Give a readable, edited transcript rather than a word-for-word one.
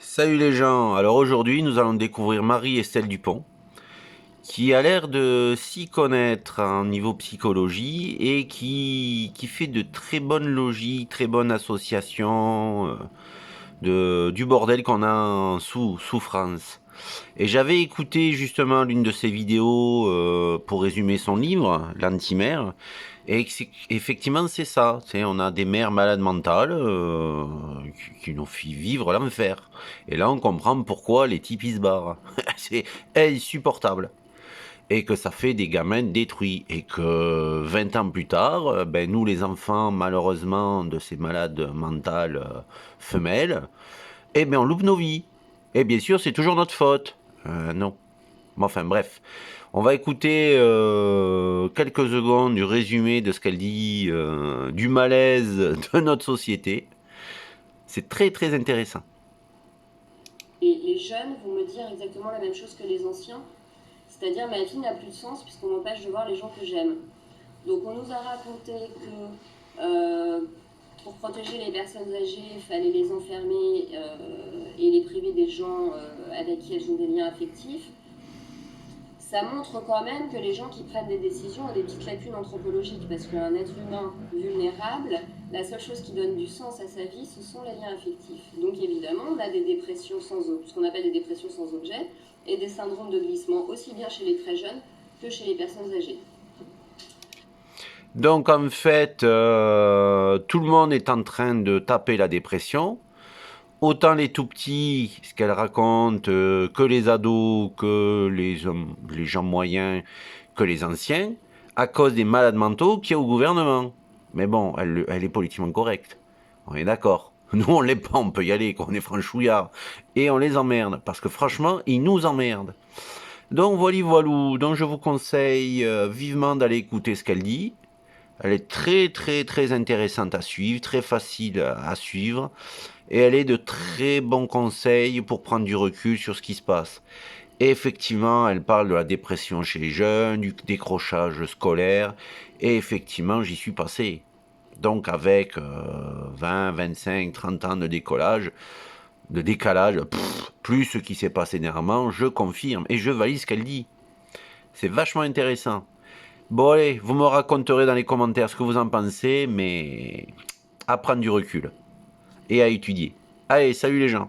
Salut les gens, alors aujourd'hui nous allons découvrir Marie-Estelle Dupont qui a l'air de s'y connaître en niveau psychologie et qui fait de très bonnes logiques, très bonnes associations du bordel qu'on a sous France. Et j'avais écouté justement l'une de ses vidéos pour résumer son livre, L'Antimère, et effectivement c'est ça, on a des mères malades mentales qui nous font vivre l'enfer. Et là on comprend pourquoi les types ils se barrent. C'est insupportable. Et que ça fait des gamins détruits. Et que 20 ans plus tard, ben, nous les enfants malheureusement de ces malades mentales femelles, eh bien on loupe nos vies. Et bien sûr c'est toujours notre faute. Non. Mais enfin bref, on va écouter quelques secondes du résumé de ce qu'elle dit, du malaise de notre société. C'est très très intéressant. Et les jeunes vont me dire exactement la même chose que les anciens, c'est-à-dire ma vie n'a plus de sens puisqu'on m'empêche de voir les gens que j'aime. Donc on nous a raconté que pour protéger les personnes âgées, il fallait les enfermer et les priver des gens avec qui elles ont des liens affectifs. Ça montre quand même que les gens qui prennent des décisions ont des petites lacunes anthropologiques, parce qu'un être humain vulnérable, la seule chose qui donne du sens à sa vie, ce sont les liens affectifs. Donc évidemment, on a des dépressions ce qu'on appelle des dépressions sans objet, et des syndromes de glissement, aussi bien chez les très jeunes que chez les personnes âgées. Donc en fait, tout le monde est en train de taper la dépression. Autant les tout petits, ce qu'elle raconte, que les ados, que les gens moyens, que les anciens, à cause des malades mentaux qu'il y a au gouvernement. Mais bon, elle est politiquement correcte. On est d'accord. Nous, on l'est pas, on peut y aller, qu'on est franchouillard. Et on les emmerde, parce que franchement, ils nous emmerdent. Donc voilà, voilou. Donc je vous conseille vivement d'aller écouter ce qu'elle dit. Elle est très très très intéressante à suivre, très facile à suivre. Et elle est de très bons conseils pour prendre du recul sur ce qui se passe. Et effectivement, elle parle de la dépression chez les jeunes, du décrochage scolaire. Et effectivement, j'y suis passé. Donc avec 20, 25, 30 ans de décalage, plus ce qui s'est passé dernièrement, je confirme et je valide ce qu'elle dit. C'est vachement intéressant. Bon allez, vous me raconterez dans les commentaires ce que vous en pensez, mais à prendre du recul et à étudier. Allez, salut les gens.